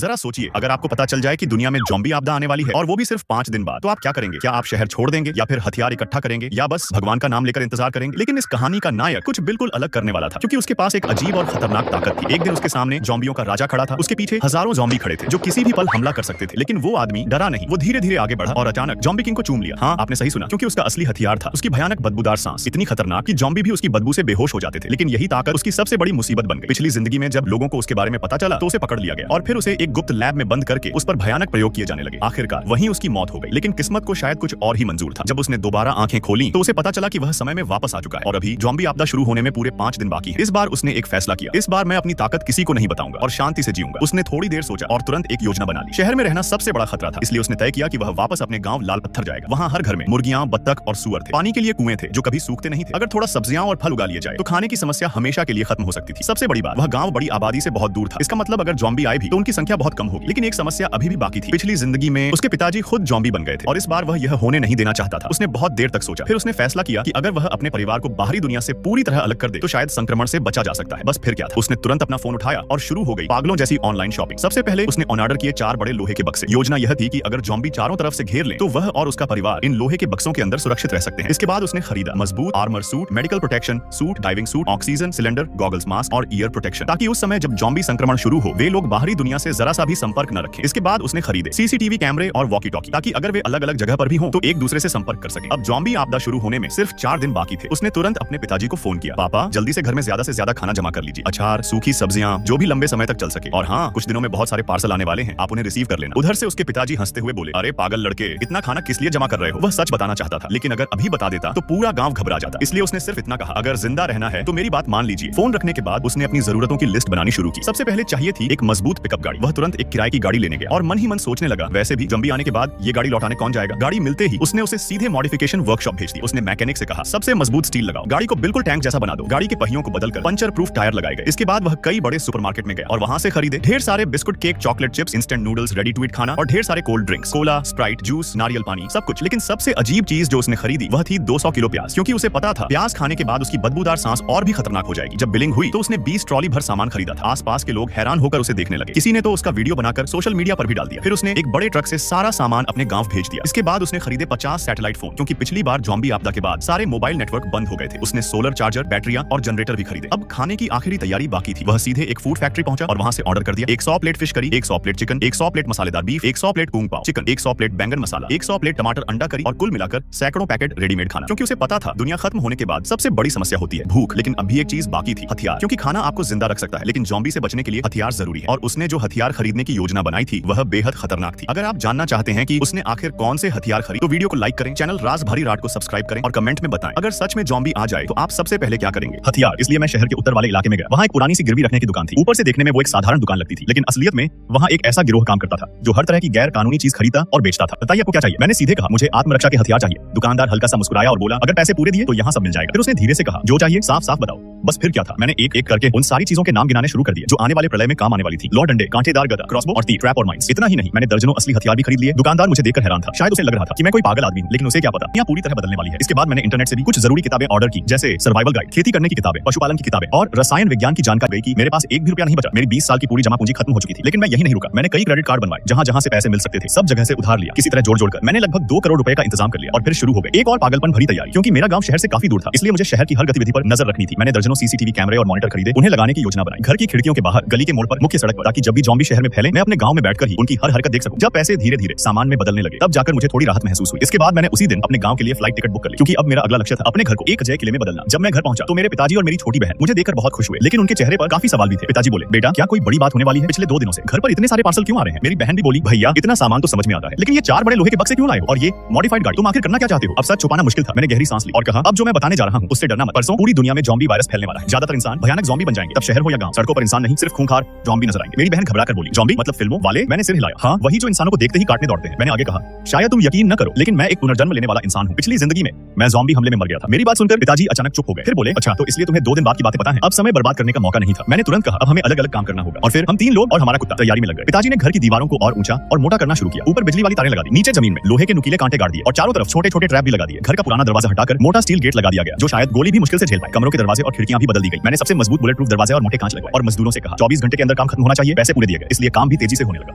जरा सोचिए, अगर आपको पता चल जाए कि दुनिया में ज़ॉम्बी आपदा आने वाली है और वो भी सिर्फ 5 दिन बाद, तो आप क्या करेंगे? क्या आप शहर छोड़ देंगे या फिर हथियार इकट्ठा करेंगे या बस भगवान का नाम लेकर इंतजार करेंगे? लेकिन इस कहानी का नायक कुछ बिल्कुल अलग करने वाला था, क्योंकि उसके पास एक अजीब और खतरनाक ताकत थी। एक दिन उसके सामने ज़ॉम्बियों का राजा खड़ा था, उसके पीछे हजारों ज़ॉम्बी खड़े थे जो किसी भी पल हमला कर सकते थे। लेकिन वो आदमी डरा नहीं, वो धीरे धीरे आगे बढ़ा और अचानक ज़ॉम्बी किंग को चूम लिया। हाँ, आपने सही सुना, क्योंकि उसका असली हथियार था उसकी भयानक बदबूदार सांस, इतनी खतरनाक कि ज़ॉम्बी भी उसकी बदबू से बेहोश हो जाते थे। लेकिन यही ताकत उसकी सबसे बड़ी मुसीबत बन गई। पिछली जिंदगी में जब लोगों को उसके बारे में पता चला तो उसे पकड़ लिया गया और फिर उसे एक गुप्त लैब में बंद करके उस पर भयानक प्रयोग किए जाने लगे। आखिरकार वहीं उसकी मौत हो गई। लेकिन किस्मत को शायद कुछ और ही मंजूर था। जब उसने दोबारा आंखें खोली तो उसे पता चला कि वह समय में वापस आ चुका है और अभी ज़ॉम्बी आपदा शुरू होने में पूरे 5 दिन बाकी है। इस बार उसने एक फैसला किया, इस बार मैं अपनी ताकत किसी को नहीं बताऊंगा और शांति से जीऊंगा। उसने थोड़ी देर सोचा और तुरंत एक योजना बना ली। शहर में रहना सबसे बड़ा खतरा था, इसलिए उसने तय किया कि वह वापस अपने गांव लाल पत्थर जाएगा। वहां हर घर में मुर्गियां, बत्तख और सुअर थे। पानी के लिए कुएं थे जो कभी सूखते नहीं थे। अगर थोड़ा सब्जियां और फल उगा लिए जाए तो खाने की समस्या हमेशा के लिए खत्म हो सकती थी। सबसे बड़ी बात, वह गांव बड़ी आबादी से बहुत दूर था। इसका मतलब अगर ज़ॉम्बी आए भी तो उनकी संख्या बहुत कम होगी। लेकिन एक समस्या अभी भी बाकी थी। पिछली जिंदगी में उसके पिताजी खुद ज़ॉम्बी बन गए थे और इस बार वह यह होने नहीं देना चाहता था। उसने बहुत देर तक सोचा, फिर उसने फैसला किया कि अगर वह अपने परिवार को बाहरी दुनिया से पूरी तरह अलग कर दे तो शायद संक्रमण से बचा जा सकता है। बस फिर क्या था, उसने तुरंत अपना फोन उठाया और शुरू हो गई पागलों जैसी ऑनलाइन शॉपिंग। सबसे पहले उसने ऑन ऑर्डर किए 4 बड़े लोहे के बक्से। योजना यह थी कि अगर ज़ॉम्बी चारों तरफ से घेर लें तो वह और उसका परिवार इन लोहे के बक्सों के अंदर सुरक्षित रह सकते हैं। इसके बाद उसने खरीदा मजबूत armour suit, medical protection suit, diving suit, oxygen cylinder, goggles, mask और ईयर प्रोटेक्शन, ताकि उस समय जब ज़ॉम्बी संक्रमण शुरू हो वे लोग बाहरी दुनिया से जरा सा भी संपर्क न रखें। इसके बाद उसने खरीदे सीसीटीवी कैमरे और वॉकी टॉकी, ताकि अगर वे अलग अलग जगह पर भी हों तो एक दूसरे से संपर्क कर सकें। अब ज़ॉम्बी आपदा शुरू होने में सिर्फ 4 दिन बाकी थे। उसने तुरंत अपने पिताजी को फोन किया, पापा जल्दी से घर में ज्यादा से ज्यादा खाना जमा कर लीजिए, अचार, सूखी सब्जियां, जो भी लंबे समय तक चल सके। और हाँ, कुछ दिनों में बहुत सारे पार्सल आने वाले हैं, आप उन्हें रिसीव कर लेना। उधर से उसके पिताजी हंसते हुए बोले, अरे पागल लड़के, इतना खाना किस लिए जमा कर रहे हो? वह सच बताना चाहता था, लेकिन अगर अभी बता देता तो पूरा गांव घबरा जाता, इसलिए उसने सिर्फ इतना कहा, अगर जिंदा रहना है तो मेरी बात मान लीजिए। फोन रखने के बाद उसने अपनी जरूरतों की लिस्ट बनानी शुरू की। सबसे पहले चाहिए थी एक मजबूत पिकअप गाड़ी। वह तुरंत एक किराए की गाड़ी लेने गया और मन ही मन सोचने लगा, वैसे भी ज़ॉम्बी आने के बाद ये गाड़ी लौटाने कौन जाएगा। गाड़ी मिलते ही उसने उसे सीधे मॉडिफिकेशन वर्कशॉप भेज दी। उसने मैकेनिक से कहा, सबसे मजबूत स्टील लगाओ, गाड़ी को बिल्कुल टैंक जैसा बना दो। गाड़ी के पहियों को बदलकर पंचर प्रूफ टायर लगाए गए। इसके बाद वह कई बड़े सुपरमार्केट में गया और वहां से खरीदे ढेर सारे biscuit, cake, chocolate chips, instant noodles, ready to eat खाना और ढेर सारे cold drinks, cola, Sprite, juice, नारियल पानी, सब कुछ। लेकिन सबसे अजीब चीज जो उसने खरीदी वह थी 200 किलो प्याज, क्योंकि उसे पता था प्याज खाने के बाद उसकी बदबूदार सांस और भी खतरनाक हो जाएगी। जब बिलिंग हुई तो उसने 20 ट्रॉली भर सामान खरीदा था। आसपास के लोग हैरान होकर उसे देखने लगे। किसी ने तो उसका वीडियो बनाकर सोशल मीडिया पर भी डाल दिया। फिर उसने एक बड़े ट्रक से सारा सामान अपने गांव भेज दिया। इसके बाद उसने खरीदे 50 सैटेलाइट फोन, क्योंकि पिछली बार ज़ॉम्बी आपदा के बाद सारे मोबाइल नेटवर्क बंद हो गए थे। उसने सोलर चार्जर, बैटरियां और जनरेटर भी खरीदे। अब खाने की आखिरी तैयारी बाकी थी। वह सीधे एक फूड फैक्ट्री पहुंचा और वहां से ऑर्डर कर दिया 100 plate fish curry, 100 plate chicken, 100 plate मसालेदार बीफ, 100 प्लेट कूंग पाव चिकन, 100 प्लेट बैंगन मसाला, 100 प्लेट टमाटर अंडा करी और कुल मिलाकर सैकड़ों पैकेट रेडीमेड खाना। क्योंकि उसे पता था दुनिया खत्म होने के बाद सबसे बड़ी समस्या होती है भूख। लेकिन अभी एक चीज बाकी थी, हथियार। क्योंकि खाना आपको जिंदा रख सकता है, लेकिन ज़ॉम्बी से बचने के लिए हथियार जरूरी है। और उसने जो हथियार खरीदने की योजना बनाई थी वह बेहद खतरनाक थी। अगर आप जानना चाहते हैं कि उसने आखिर कौन से हथियार खरीदे तो वीडियो को लाइक करें, चैनल राज भारी राट को सब्सक्राइब करें और कमेंट में बताएं अगर सच में ज़ॉम्बी आ जाए तो आप सबसे पहले क्या करेंगे। हथियार। इसलिए मैं शहर के उत्तर वाले इलाके में गया। वहाँ एक पुरानी सी गिरवी रखने की दुकान थी। ऊपर से देखने में वो एक साधारण दुकान लगती थी, लेकिन असलियत में वहाँ एक ऐसा गिरोह काम करता था जो हर तरह की गैर कानूनी चीज खरीदता और बेचता था। बताइए आपको क्या चाहिए? मैंने सीधे कहा, मुझे आत्मरक्षा के हथियार चाहिए। दुकानदार हल्का सा मुस्कुराया और बोला, अगर पैसे पूरे दिए तो यहाँ सब मिल जाएगा। फिर उसने धीरे से कहा, जो चाहिए साफ साफ बताओ। बस फिर क्या था, मैंने एक एक करके उन सारी चीजों के नाम गिनाने शुरू कर दिए जो आने वाले प्रलय में काम आने वाली थी। लौ डंडे, कांटेदार गदा, क्रॉसबो और तीर, ट्रैप और माइंस। इतना ही नहीं, मैंने दर्जनों असली हथियार भी खरीद लिए। दुकानदार मुझे देखकर हैरान था। शायद उसे लग रहा था कि मैं कोई पागल आदमी हूं, लेकिन उसे क्या पता यहाँ पूरी तरह बदलने वाली है। इसके बाद मैंने इंटरनेट से भी कुछ जरूरी किताबें ऑर्डर की, जैसे सर्वाइवल गाइड, खेती करने की किताबें, पशुपालन की किताबें और रसायन विज्ञान की जानकारी की। मेरे पास एक भी रुपया नहीं बचा। मेरी 20 साल की पूरी जमा पूंजी खत्म हो चुकी थी। लेकिन मैं यही नहीं रुका। मैंने कई क्रेडिट कार्ड बनवाए, जहां जहां से पैसे मिल सकते थे सब जगह से उधार लिया। किसी तरह जोड़ जोड़कर मैंने लगभग 2 करोड़ रुपए का इंतजाम कर लिया और फिर शुरू हो गई एक और पागलपन भरी तैयारी। क्योंकि मेरा गांव शहर से काफी दूर था, इसलिए मुझे शहर की हर गतिविधि पर नजर रखनी थी। मैंने दर्जनों सीसीटीवी कैमरे और मॉनिटर खरीदे, उन्हें लगाने की योजना बनाई, घर की खिड़कियों के बाहर, गली के मोड़ पर, मुख्य सड़क पर, ताकि जब भी ज़ॉम्बी शहर में फैले मैं अपने गांव में बैठकर ही उनकी हर हरकत देख सकूं। जब पैसे धीरे धीरे सामान में बदलने लगे तब जाकर मुझे थोड़ी राहत महसूस हुई। इसके बाद मैंने उसी दिन अपने गांव के लिए फ्लाइट टिकट बुक कर ली, क्योंकि अब मेरा अगला लक्ष्य था अपने घर को एक अजय किले में बदलना। जब मैं घर पहुंचा तो मेरे पिताजी और मेरी छोटी बहन मुझे देखकर बहुत खुश हुए, लेकिन उनके चेहरे पर काफी सवाल भी थे। पिताजी बोले, बेटा क्या कोई बड़ी बात होने वाली है? पिछले 2 दिनों से घर पर इतने सारे पार्सल क्यों आ रहे हैं? मेरी बहन भी बोली, भैया इतना सामान तो समझ में आता है, लेकिन ये 4 बड़े लोहे के बक्से क्यों लाए हो और ये मॉडिफाइड गाड़ी? तुम आखिर करना क्या चाहते हो? अब सच छुपाना मुश्किल था। मैंने गहरी सांस ली और कहा, अब जो मैं बताने जा रहा हूं उससे डरना मत। परसों पूरी दुनिया में ज़ॉम्बी वायरस फैलने वाला है। ज्यादातर इंसान भयानक ज़ॉम्बी बन जाएंगे। तब शहर हो या गांव, सड़कों पर इंसान नहीं, सिर्फ खूंखार ज़ॉम्बी नजर आएंगे। मेरी बहन घबरा कर बोली, ज़ॉम्बी मतलब फिल्मों वाले? मैंने सिर हिलाया, हाँ वही जो इंसानों को देखते ही काटने दौड़ते हैं। मैंने आगे कहा, शायद तुम यकीन न करो, लेकिन मैं एक पुनर्जन्म लेने वाला इंसान हूँ। पिछली जिंदगी में मैं ज़ॉम्बी हमले में मर गया था। मेरी बात सुनकर पिताजी अचानक चुप हो गए। फिर बोले, अच्छा तो इसलिए तुम्हें 2 दिन बाद की बातें पता है? अब समय बर्बाद करने का मौका नहीं था। मैंने तुरंत कहा, अब हमें अलग अलग काम करना होगा। और फिर हम 3 लोग और हमारा कुत्ता तैयारी में लग गए। पिताजी ने घर की दीवारों को और ऊंचा और मोटा करना शुरू किया। ऊपर बिजली वाली तारें लगा दी, नीचे जमीन में लोहे के नुकीले कांटे गाड़ दिए और चारों तरफ छोटे छोटे ट्रैप भी लगा दिए। घर का पुराना दरवाजा हटाकर मोटा स्टील गेट लगा दिया गया, जो शायद गोली भी मुश्किल से झेल पाए। कमरों के दरवाजे और खिड़कियां भी बदल दी गई। मैंने सबसे मजबूत बुलेट प्रूफ दरवाजे और मोटे कांच लगवाए और मजदूरों से कहा 24 घंटे के अंदर काम खत्म होना चाहिए, पैसे पूरे दिए गए। इसलिए काम भी तेजी से होने लगा।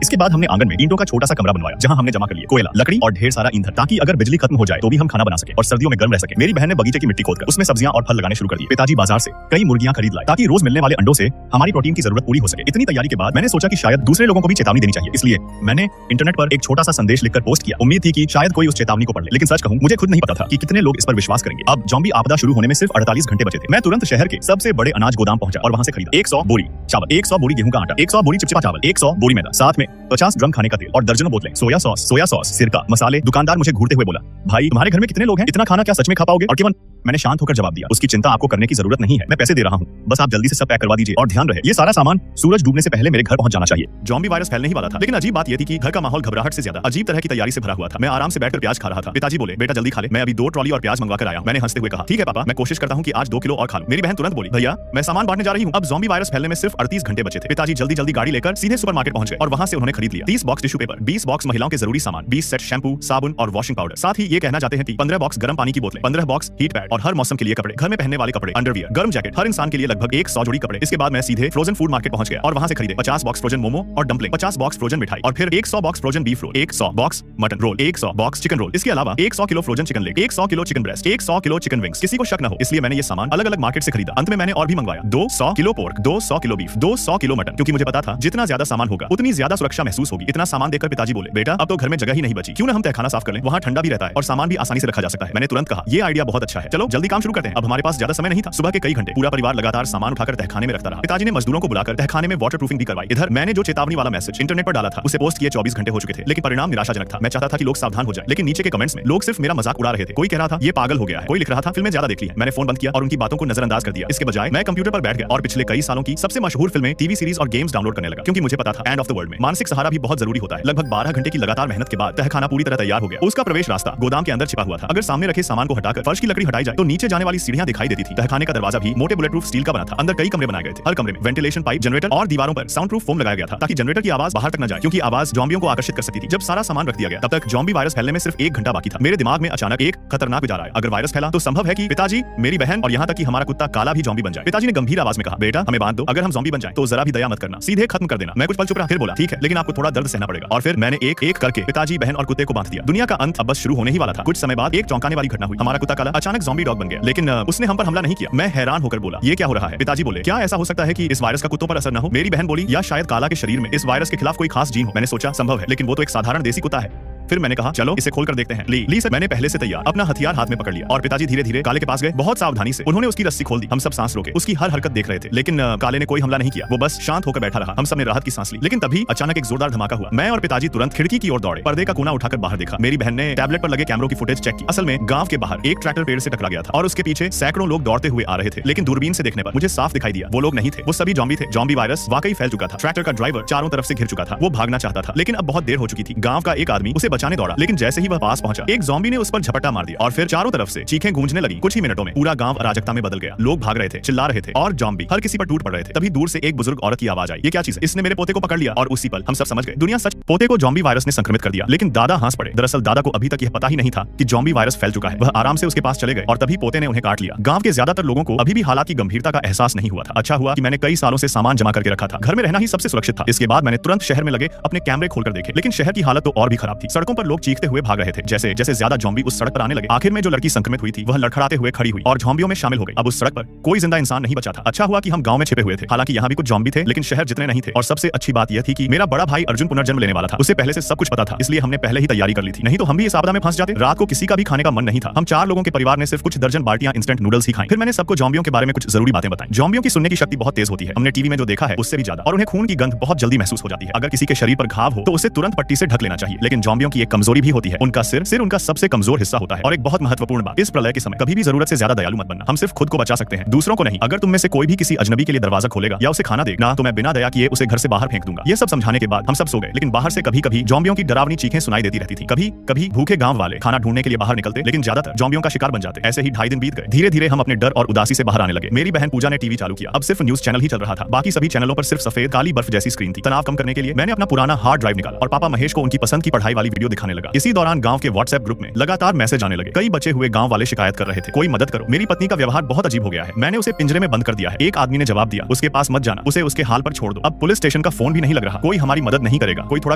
इसके बाद हमने आंगन में ईंटों का छोटा सा कमरा बनवाया जहां हमने जमा कर लिया कोयला, लकड़ी और ढेर सारा ईंधन, ताकि अगर बिजली खत्म हो जाए तो भी हम खाना बना सके और सर्दियों में गर्म रह सके। मेरी बहन ने बगीचे की मिट्टी खोदकर उसमें सब्जियां और फल लगाने शुरू कर दिए। पिताजी बाजार से कई मुर्गियां खरीद लाए ताकि रोज मिलने वाले अंडों से हमारी प्रोटीन की जरूरत पूरी हो सके। इतनी तैयारी के बाद मैंने सोचा कि शायद दूसरे लोगों को भी चेतावनी देनी चाहिए, इसलिए मैंने इंटरनेट पर एक छोटा सा संदेश लिखकर पोस्ट किया। उम्मीद थी कि शायद कोई उस चेतावनी को पढ़ ले, लेकिन सच कहूं मुझे खुद नहीं पता था कि कितने लोग इस पर विश्वास करेंगे। अब ज़ॉम्बी आपदा शुरू होने में सिर्फ 48 घंटे बचे थे। मैं तुरंत शहर के सबसे बड़े अनाज गोदाम पहुंचा और वहां से खरीदा 100 बोरी चावल, 100 बोरी गेहूं का आटा, 100 बोरी चिपचिपा चावल, 100 बोरी मैदा, साथ में 50 ड्रम खाने का तेल और दर्जनों बोतलें सोया सॉस, सिरका, मसाले। दुकानदार मुझे घूरते हुए बोला, भाई तुम्हारे घर में कितने लोग हैं, इतना खाना क्या सच में खा पाओगे? और केवल मैंने शांत होकर जवाब दिया, उसकी चिंता आपको करने की जरूरत नहीं है, मैं पैसे दे रहा हूं, बस आप जल्दी से सब पैक करवा दीजिए। और ध्यान रहे ये सारा सामान सूरज डूबने से पहले मेरे घर पहुंच जाना चाहिए। ज़ॉम्बी वायरस फैलने ही वाला था, लेकिन अजीब बात यह थी कि घर का माहौल घबराहट से ज्यादा अजीब तरह की तैयारी से भरा हुआ था। मैं आराम से बैठकर प्याज खा रहा था। पिताजी बोले, बेटा जल्दी खा ले, मैं अभी 2 ट्रॉली और प्याज मंगवा कर आया हूं। मैंने हंसते हुए कहा, ठीक है पापा, मैं कोशिश करता हूं कि आज 2 किलो और खा लूं। मेरी बहन तुरंत बोली, भैया मैं सामान बांटने जा रही हूं। अब ज़ॉम्बी वायरस फैलने में सिर्फ 38 घंटे बचे थे। पिताजी जल्दी जल्दी गाड़ी लेकर सीधे सुपरमार्केट पहुंच गए और वहां से उन्होंने खरीद लिया 30 बॉक्स टिश्यू पेपर, 20 बॉक्स महिलाओं के जरूरी सामान, 20 सेट शैम्पू, साबुन और वॉशिंग पाउडर। साथ ही ये कहना चाहते हैं कि 15 बॉक्स गर्म पानी की बोतलें, 15 बॉक्स हीट पैड और हर मौसम के लिए कपड़े, घर में पहनने वाले कपड़े, अंडरवियर, गर्म जैकेट, हर इंसान के लिए लगभग 100 जोड़ी कपड़े। इसके बाद मैं सीधे फ्रोजन फूड मार्केट पहुंच गया और वहां से खरीदे 50 बॉक्स फ्रोजन मोमो और डम्पलिंग, 50 बॉक्स फ्रोजन मिठाई और फिर 100 box frozen beef roll, 100 box mutton roll, 100 box chicken roll. इसके अलावा 100 kilo frozen chicken leg, 100 kilo chicken breast, 100 kilo chicken wings. किसी को शक न हो इसलिए मैंने ये सामान अलग अलग मार्केट से खरीदा। अंत में मैंने और भी मंगवाया 200 kilo pork, 200 kilo beef, 200 kilo mutton, क्योंकि मुझे पता था जितना ज्यादा सामान होगा उतनी ज्यादा सुरक्षा महसूस होगी। इतना सामान देखकर पिताजी बोले, बेटा अब तो घर में जगह ही नहीं बची, क्यों ना हम तहखाना साफ कर लें, वहां ठंडा भी रहता है और सामान भी आसानी से रखा जा सकता है। मैंने तुरंत कहा, ये आइडिया बहुत अच्छा है, चलो जल्दी काम शुरू करते हैं। अब हमारे पास ज्यादा समय नहीं था। सुबह के कई घंटे पूरा परिवार लगातार सामान उठाकर तहखाने में रखता रहा। पिताजी ने मजदूरों को बुलाकर तहखाने में वाटर प्रूफिंग भी करवाई। इधर मैंने जो चेतावनी वाला मैसेज इंटरनेट पर डाला था उसे पोस्ट किए 24 घंटे हो चुके थे, लेकिन परिणाम निराशाजनक था। मैं चाहता था कि लोग सावधान हो जाएं, लेकिन नीचे के कमेंट्स में लोग सिर्फ मेरा मजाक उड़ा रहे थे। कोई कह रहा था ये पागल हो गया है, कोई लिख रहा था फिल्में ज्यादा देख ली है। मैंने फोन बंद किया और उनकी बातों को नजरअंदाज कर दिया। इसके बजाय मैं कंप्यूटर पर बैठ गया और पिछले कई सालों की सबसे मशहूर फिल्में, टीवी सीरीज और गेम्स डाउनलोड करने लगा, क्योंकि मुझे पता था एंड ऑफ द वर्ल्ड में मानसिक सहारा भी बहुत जरूरी होता है। लगभग 12 घंटे की लगातार मेहनत के बाद तहखाना पूरी तरह तैयार हो गया। उसका प्रवेश रास्ता गोदाम के अंदर छिपा हुआ था। अगर सामने रखे सामान को हटाकर फर्श की लकड़ी हटाई जाए तो नीचे जाने वाली सीढ़ियां दिखाई देती थी। तहखाने का दरवाजा भी मोटे बुलेट प्रूफ स्टील का बना था। अंदर कई कमरे बनाए गए थे, हर कमरे में वेंटिलेशन पाइप, जनरेटर और दीवारों पर साउंड प्रूफ फोम लगाया गया था ताकि जनरेटर की आवाज बाहर तक न जाए, क्योंकि आवाज ज़ॉम्बियों को आकर्षित कर सकती थी। जब सारा सामान रख दिया गया तब तक ज़ॉम्बी वायरस फैलने में सिर्फ 1 घंटा बाकी था। मेरे दिमाग में अचानक एक खतरनाक विचार आया, अगर वायरस फैला तो संभव है कि पिताजी, मेरी बहन और यहाँ तक कि हमारा कुत्ता काला भी ज़ॉम्बी बन जाए। पिताजी ने गंभीर आवाज में कहा, बेटा हमें बांध दो, अगर हम ज़ॉम्बी बन जाएं तो जरा भी दया मत करना, सीधे खत्म कर देना। मैं कुछ पल चुप रहा, फिर बोला, ठीक है, लेकिन आपको थोड़ा दर्द सहना पड़ेगा। और फिर मैंने एक एक करके पिताजी, बहन और कुत्ते को बांध दिया। दुनिया का अंत अब बस शुरू होने ही वाला था। कुछ समय बाद एक चौंकाने वाली घटना हुई। हमारा कुत्ता काला अचानक ज़ॉम्बी डॉग बन गया, लेकिन उसने हम पर हमला नहीं किया। मैं हैरान होकर बोला, ये क्या हो रहा है? पिताजी बोले, क्या ऐसा हो सकता है कि इस वायरस का कुत्तों पर असर न हो? मेरी बहन बोली, या शायद काला के शरीर में इस वायरस के खिलाफ कोई खास जीन हो। मैंने सोचा संभव है, लेकिन वो तो एक साधारण देसी कुत्ता है। फिर मैंने कहा, चलो इसे खोलकर देखते हैं। ली सर, मैंने पहले से तैयार अपना हथियार हाथ में पकड़ लिया और पिताजी धीरे धीरे काले के पास गए। बहुत सावधानी से उन्होंने उसकी रस्सी खोल दी। हम सब सांस रोके, उसकी हर हरकत देख रहे थे, लेकिन काले ने कोई हमला नहीं किया। वो बस शांत होकर बैठा रहा। हम सब ने राहत की सांस ली, लेकिन तभी अचानक एक जोरदार धमाका हुआ। मैं और पिताजी तुरंत खिड़की की ओर दौड़े, पर्दे का कोना उठाकर बाहर देखा। मेरी बहन ने टैबलेट पर लगे कैमरों की फुटेज चेक की। असल में गांव के बाहर एक ट्रैक्टर पेड़ से टकरा गया था और उसके पीछे सैकड़ों लोग दौड़ते हुए आ रहे थे, लेकिन दूरबीन से देखने पर मुझे साफ दिखाई दिया वो लोग नहीं थे, वो सभी ज़ॉम्बी थे। ज़ॉम्बी वायरस वाकई फैल चुका था। ट्रैक्टर का ड्राइवर चारों तरफ से घिर चुका था। वो भागना चाहता था, लेकिन अब बहुत देर हो चुकी थी। गांव का एक आदमी उसे बचाने दौड़ा, लेकिन जैसे ही वह पास पहुंचा एक ज़ॉम्बी ने उस पर झपट्टा मार दिया और फिर चारों तरफ से चीखें गूंजने लगी। कुछ ही मिनटों में पूरा गांव अराजकता में बदल गया। लोग भाग रहे थे, चिल्ला रहे थे और ज़ॉम्बी हर किसी पर टूट पड़ रहे थे। तभी दूर से एक बुजुर्ग औरत की आवाज आई, ये क्या चीज है? इसने मेरे पोते को पकड़ लिया। और उसी पल हम सब समझ गए, दुनिया सच। पोते को ज़ॉम्बी वायरस ने संक्रमित कर दिया, लेकिन दादा हंस पड़े। दरअसल दादा को अभी तक यह पता ही नहीं था कि ज़ॉम्बी वायरस फैल चुका है। वह आराम से उसके पास चले गए और तभी पोते ने उन्हें काट लिया। गांव के ज्यादातर लोगों को अभी भी हालात की गंभीरता का एहसास नहीं हुआ था। अच्छा हुआ कि मैंने कई सालों से सामान जमा करके रखा था। घर में रहना ही सबसे सुरक्षित था। इसके बाद मैंने तुरंत शहर में लगे अपने कैमरे खोलकर देखे, लेकिन शहर की हालत तो और भी खराब थी। सड़कों पर लोग चीखते हुए भाग रहे थे। जैसे जैसे ज्यादा ज़ॉम्बी उस सड़क पर आने लगे, आखिर में जो लड़की संक्रमित हुई थी वह लड़खड़ाते हुए खड़ी हुई और ज़ॉम्बियों में शामिल हो गई। अब उस सड़क पर कोई जिंदा इंसान नहीं बचा था। अच्छा हुआ कि हम गांव में छिपे हुए थे। हालांकि यहाँ भी कुछ ज़ॉम्बी थे, लेकिन शहर जितने नहीं थे। और सबसे अच्छी बात यह थी कि मेरा बड़ा भाई अर्जुन पुनर्जन्म लेने वाला था। उसे पहले से सब कुछ पता था, इसलिए हमने पहले ही तैयारी कर ली थी। नहीं तो हम भी इस आपदा में फंस जाते। रात को किसी का भी खाने का मन नहीं था। हम 4 लोगों के परिवार ने सिर्फ कुछ दर्जन बाल्टियां इंस्टेंट नूडल्स ही खाई। फिर मैंने सबको ज़ॉम्बियों के बारे में कुछ जरूरी बातें बताई। ज़ॉम्बियों की सुनने की शक्ति बहुत तेज होती है। हमने टीवी में जो देखा है उससे भी ज्यादा, और उन्हें खून की गंध बहुत जल्दी महसूस हो जाती है। अगर किसी के शरीर पर घाव हो तो उसे तुरंत पट्टी से ढक लेना चाहिए। लेकिन ज़ॉम्बियों की एक कमजोरी भी होती है, उनका सिर उनका सबसे कमजोर हिस्सा होता है। और एक बहुत महत्वपूर्ण बात, इस प्रलय के समय कभी भी जरूरत से ज्यादा दयालु मत बनना। हम सिर्फ खुद को बचा सकते हैं, दूसरों को नहीं। अगर तुम में से कोई भी किसी अजनबी के लिए दरवाजा खोलेगा या उसे खाना देगा तो मैं बिना दया किए उसे घर से बाहर फेंक दूंगा। ये सब समझाने के बाद हम सब सो गए, लेकिन बाहर से कभी कभी ज़ॉम्बियों की डरावनी चीखें सुनाई देती रहती थी। कभी कभी भूखे गांव वाले खाना ढूंढने के लिए बाहर निकलते, लेकिन ज्यादातर ज़ॉम्बियों का शिकार बन जाते। ऐसे ही 2.5 दिन बीत गए। धीरे धीरे हम अपने डर और उदासी से बाहर आने लगे। मेरी बहन पूजा ने टीवी चालू किया। अब सिर्फ न्यूज चैनल ही चल रहा था। बाकी सभी चैनलों पर सिर्फ सफेद काली बर्फ जैसी स्क्रीन थी। तनाव कम करने के लिए मैंने अपना पुराना हार्ड ड्राइव निकाला और पापा महेश को उनकी पसंद की पढ़ाई वाली वीडियो वीडियो दिखाने लगा। इसी दौरान गांव के व्हाट्सएप ग्रुप में लगातार मैसेज आने लगे। कई बचे हुए गांव वाले शिकायत कर रहे थे, कोई मदद करो, मेरी पत्नी का व्यवहार बहुत अजीब हो गया है, मैंने उसे पिंजरे में बंद कर दिया है। एक आदमी ने जवाब दिया, उसके पास मत जाना, उसे उसके हाल पर छोड़ दो। अब पुलिस स्टेशन का फोन भी नहीं लग रहा, कोई हमारी मदद नहीं करेगा। कोई थोड़ा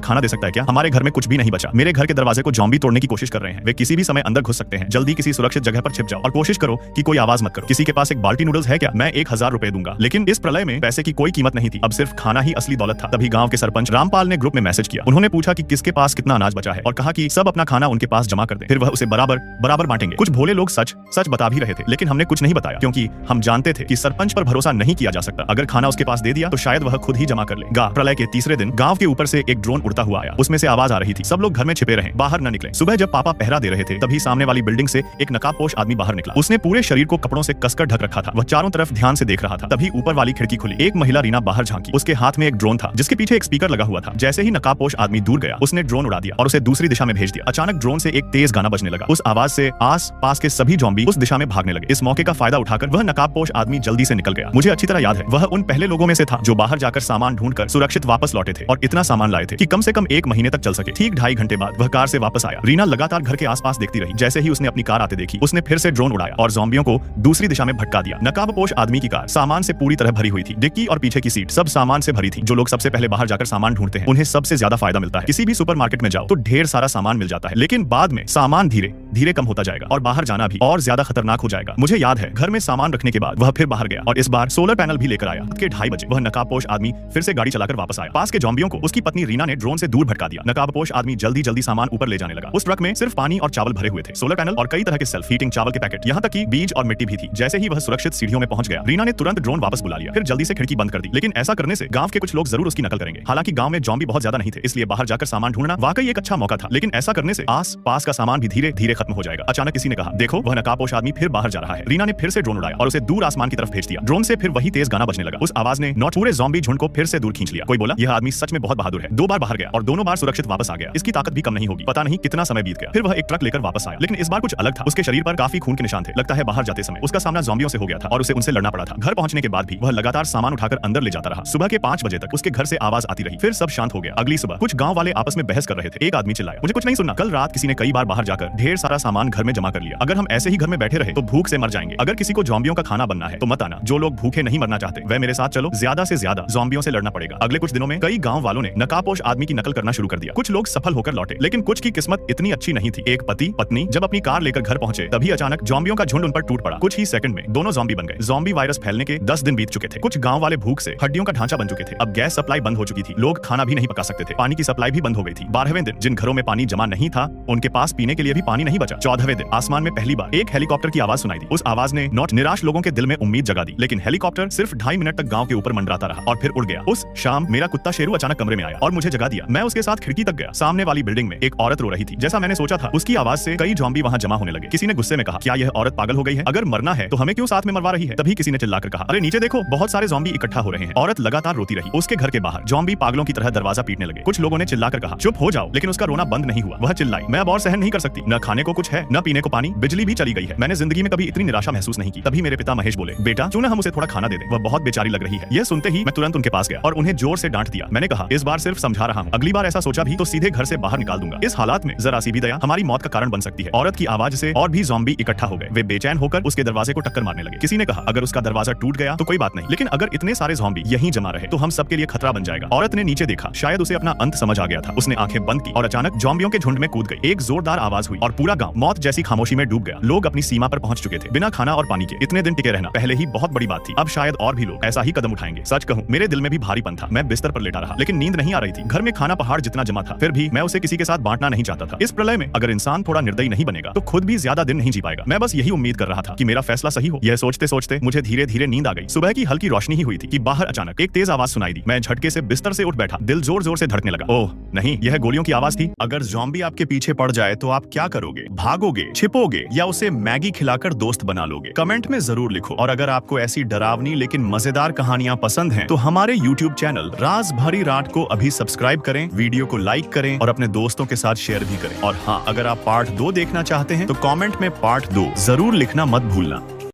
खाना दे सकता है क्या? हमारे घर में कुछ भी नहीं बचा। मेरे घर के दरवाजे को ज़ॉम्बी तोड़ने की कोशिश कर रहे हैं, वे किसी भी समय अंदर घुस सकते हैं। जल्दी किसी सुरक्षित जगह पर छिप जाओ और कोशिश करो कि कोई आवाज मत करो। किसी के पास एक बाल्टी नूडल्स है क्या? मैं 1000 रुपए दूंगा। लेकिन इस प्रलय में पैसे की कोई कीमत नहीं थी, अब सिर्फ खाना ही असली दौलत था। तभी गांव के सरपंच रामपाल ने ग्रुप में मैसेज किया। उन्होंने पूछा कि किसके पास कितना अनाज बचा है और कहा कि सब अपना खाना उनके पास जमा कर दें, फिर वह उसे बराबर बराबर बांटेंगे। कुछ भोले लोग सच सच बता भी रहे थे, लेकिन हमने कुछ नहीं बताया क्योंकि हम जानते थे कि सरपंच पर भरोसा नहीं किया जा सकता। अगर खाना उसके पास दे दिया तो शायद वह खुद ही जमा कर लेगा। प्रलय के तीसरे दिन गांव के ऊपर से एक ड्रोन उड़ता हुआ आया, उसमें से आवाज आ रही थी, सब लोग घर में छिपे रहें, बाहर न निकलें। सुबह जब पापा पहरा दे रहे थे तभी सामने वाली बिल्डिंग से एक नकाबपोश आदमी बाहर निकला। उसने पूरे शरीर को कपड़ों से कसकर ढक रखा था। वह चारों तरफ ध्यान से देख रहा था। तभी ऊपर वाली खिड़की खुली, एक महिला रीना बाहर झांकी। उसके हाथ में एक ड्रोन था जिसके पीछे एक स्पीकर लगा हुआ था। जैसे ही नकाबपोश आदमी दूर गया, उसने ड्रोन उड़ा दिया और उसे दूसरी दिशा में भेज दिया। अचानक ड्रोन से एक तेज गाना बजने लगा। उस आवाज से आस पास के सभी ज़ॉम्बी उस दिशा में भागने लगे। इस मौके का फायदा उठाकर वह नकाबपोश आदमी जल्दी से निकल गया। मुझे अच्छी तरह याद है, वह उन पहले लोगों में से था जो बाहर जाकर सामान ढूंढकर सुरक्षित वापस लौटे थे और इतना सामान लाए थे कि कम से कम 1 महीने तक चल सके। ठीक 2.5 घंटे बाद वह कार से वापस आया। रीना लगातार घर के आसपास देखती रही। जैसे ही उसने अपनी कार आते देखी, उसने फिर से ड्रोन उड़ाया और ज़ॉम्बियों को दूसरी दिशा में भटका दिया। नकाबपोश आदमी की कार सामान से पूरी तरह भरी हुई थी। डिक्की और पीछे की सीट सब सामान से भरी थी। जो लोग सबसे पहले बाहर जाकर सामान ढूंढते हैं उन्हें सबसे ज्यादा फायदा मिलता है। किसी भी सुपरमार्केट में जाओ तो ढेर सारा सामान मिल जाता है, लेकिन बाद में सामान धीरे धीरे कम होता जाएगा और बाहर जाना भी और ज्यादा खतरनाक हो जाएगा। मुझे याद है, घर में सामान रखने के बाद वह फिर बाहर गया और इस बार सोलर पैनल भी लेकर आया। के 2:30 बजे वह नकाबपोश आदमी फिर से गाड़ी चलाकर वापस आया। पास के ज़ॉम्बियों को उसकी पत्नी रीना ने ड्रोन से दूर भटका दिया। नकाबपोश आदमी जल्दी जल्दी सामान ऊपर ले जाने लगा। उस ट्रक में सिर्फ पानी और चावल भरे हुए थे, सोलर पैनल और कई तरह के सेल्फ हीटिंग चावल के पैकेट, यहाँ तक कि बीज और मिट्टी भी थी। जैसे ही वह सुरक्षित सीढ़ियों में पहुंच गया, रीना ने तुरंत ड्रोन वापस बुला लिया, फिर जल्दी से खिड़की बंद कर दी। लेकिन ऐसा करने से गांव के कुछ लोग जरूर उसकी नकल करेंगे। हालांकि गांव में ज़ॉम्बी बहुत ज्यादा नहीं थे, इसलिए बाहर जाकर सामान ढूंढना वाकई एक अच्छा मौका था। लेकिन ऐसा करने से आस पास का सामान भी धीरे धीरे खत्म हो जाएगा। अचानक किसी ने कहा, देखो वह नकाबपोश आदमी फिर बाहर जा रहा है। रीना ने फिर से ड्रोन उड़ाया और उसे दूर आसमान की तरफ भेज दिया। ड्रोन से फिर वही तेज गाना बजने लगा। उस आवाज ने नॉट पूरे ज़ॉम्बी झुंड को फिर से दूर खींच लिया। कोई बोला, यह आदमी सच में बहुत बहादुर है। 2 बार बाहर गया और दोनों बार सुरक्षित वापस आ गया। इसकी ताकत भी कम नहीं होगी। पता नहीं कितना समय बीत गया। फिर वह एक ट्रक लेकर वापस आया, लेकिन इस बार कुछ अलग था। उसके शरीर पर काफी खून के निशान थे। लगता है बाहर जाते समय उसका सामना ज़ॉम्बियों से हो गया था और उसे उनसे लड़ना पड़ा था। घर पहुंचने के बाद भी वह लगातार सामान उठाकर अंदर ले जाता रहा। सुबह के 5 बजे तक उसके घर से आवाज आती रही, फिर सब शांत हो गया। अगली सुबह कुछ गांव वाले आपस में बहस कर रहे थे। एक आदमी चिल्लाया, मुझे कुछ नहीं सुनना, कल रात किसी ने कई बार बाहर जाकर ढेर सारा सामान घर में जमा कर लिया। अगर हम ऐसे ही घर में बैठे रहे तो भूख से मर जाएंगे। अगर किसी को ज़ॉम्बियों का खाना बनना है तो मत आना। जो लोग भूखे नहीं मरना चाहते वह मेरे साथ चलो, ज्यादा से ज्यादा ज़ॉम्बियों से लड़ना पड़ेगा। अगले कुछ दिनों में कई गांव वालों ने नकाबपोश आदमी की नकल करना शुरू कर दिया। कुछ लोग सफल होकर लौटे, लेकिन कुछ की किस्मत इतनी अच्छी नहीं थी। एक पति पत्नी जब अपनी कार लेकर घर पहुंचे तभी अचानक ज़ॉम्बियों का झुंड उन पर टूट पड़ा। कुछ ही सेकंड में दोनों ज़ॉम्बी बन गए। ज़ॉम्बी वायरस फैलने के 10 दिन बीत चुके थे। कुछ गांव वाले भूख से हड्डियों का ढांचा बन चुके थे। अब गैस सप्लाई बंद हो चुकी थी, लोग खाना भी नहीं पका सकते थे। पानी की सप्लाई भी बंद हो गई थी। 12वें दिन जिन घरों में पानी जमा नहीं था उनके पास पीने के लिए भी पानी नहीं बचा। 14वें दिन आसमान में पहली बार एक हेलीकॉप्टर की आवाज सुनाई दी। उस आवाज ने नॉट निराश लोगों के दिल में उम्मीद जगा दी। लेकिन हेलीकॉप्टर सिर्फ 2.5 मिनट तक गांव के ऊपर मंडराता रहा और फिर उड़ गया। उस शाम मेरा कुत्ता शेरू अचानक कमरे में आया और मुझे जगा दिया। मैं उसके साथ खिड़की तक गया। सामने वाली बिल्डिंग में एक औरत रो रही थी। जैसा मैंने सोचा था, उसकी आवाज से कई ज़ॉम्बी वहां जमा होने लगे। किसी ने गुस्से में कहा, क्या यह औरत पागल हो गई है? अगर मरना है तो हमें क्यों साथ में मरवा रही है? तभी किसी ने चिल्लाकर कहा, अरे नीचे देखो, बहुत सारे ज़ॉम्बी इकट्ठा हो रहे हैं। औरत लगातार रोती रही। उसके घर के बाहर ज़ॉम्बी पागलों की तरह दरवाजा पीटने लगे। कुछ लोगों ने चिल्लाकर कहा, चुप हो जाओ, लेकिन उसका रोना बंद नहीं हुआ। वह चिल्लाई, मैं अब और सहन नहीं कर सकती। न खाने को कुछ है, न पीने को पानी, बिजली भी चली गई है। मैंने जिंदगी में कभी इतनी निराशा महसूस नहीं की। तभी मेरे पिता महेश बोले, बेटा क्यों न हम उसे थोड़ा खाना दे दें, वह बहुत बेचारी लग रही है। यह सुनते ही मैं तुरंत उनके पास गया और उन्हें जोर से डांट दिया। मैंने कहा, इस बार सिर्फ समझा रहा हूँ, अगली बार ऐसा सोचा भी तो सीधे घर से बाहर निकाल दूंगा। इस हालात में जरा सी भी दया हमारी मौत का कारण बन सकती है। औरत की आवाज से और भी ज़ॉम्बी इकट्ठा हो गए। वे बेचैन होकर उसके दरवाजे को टक्कर मारने लगे। किसी ने कहा, अगर उसका दरवाजा टूट गया तो कोई बात नहीं, लेकिन अगर इतने सारे ज़ॉम्बी यहीं जमा रहे तो हम सबके लिए खतरा बन जाएगा। औरत ने नीचे देखा, शायद उसे अपना अंत समझ आ गया था। उसने आंखें बंद की और अचानक ज़ॉम्बियों के झुंड में कूद गई। एक जोरदार आवाज हुई और पूरा गांव मौत जैसी खामोशी में डूब गया। लोग अपनी सीमा पर पहुंच चुके थे। बिना खाना और पानी के इतने दिन टिके रहना पहले ही बहुत बड़ी बात थी। अब शायद और भी लोग ऐसा ही कदम उठाएंगे। सच कहूं, मेरे दिल में भी भारीपन था। मैं बिस्तर पर लेटा रहा, लेकिन नींद नहीं आ रही थी। घर में खाना पहाड़ जितना जमा था, फिर भी मैं उसे किसी के साथ बांटना नहीं चाहता था। इस प्रलय में अगर इंसान थोड़ा निर्दयी नहीं बनेगा तो खुद भी ज्यादा दिन नहीं जी पाएगा। मैं बस यही उम्मीद कर रहा था कि मेरा फैसला सही हो। यह सोचते सोचते मुझे धीरे धीरे नींद आ गई। सुबह की हल्की रोशनी ही हुई थी कि बाहर अचानक एक तेज आवाज सुनाई दी। मैं झटके से बिस्तर से उठ बैठा। दिल जोर जोर से धड़कने लगा। ओह नहीं, यह गोलियों की आवाज थी। अगर ज़ॉम्बी आपके पीछे पड़ जाए तो आप क्या करोगे? भागोगे, छिपोगे या उसे मैगी खिलाकर दोस्त बना लोगे? कमेंट में जरूर लिखो। और अगर आपको ऐसी डरावनी लेकिन मजेदार कहानियां पसंद हैं तो हमारे YouTube चैनल राज भरी रात को अभी सब्सक्राइब करें, वीडियो को लाइक करें और अपने दोस्तों के साथ शेयर भी करें। और हाँ, अगर आप पार्ट 2 देखना चाहते हैं तो कमेंट में पार्ट 2 जरूर लिखना मत भूलना।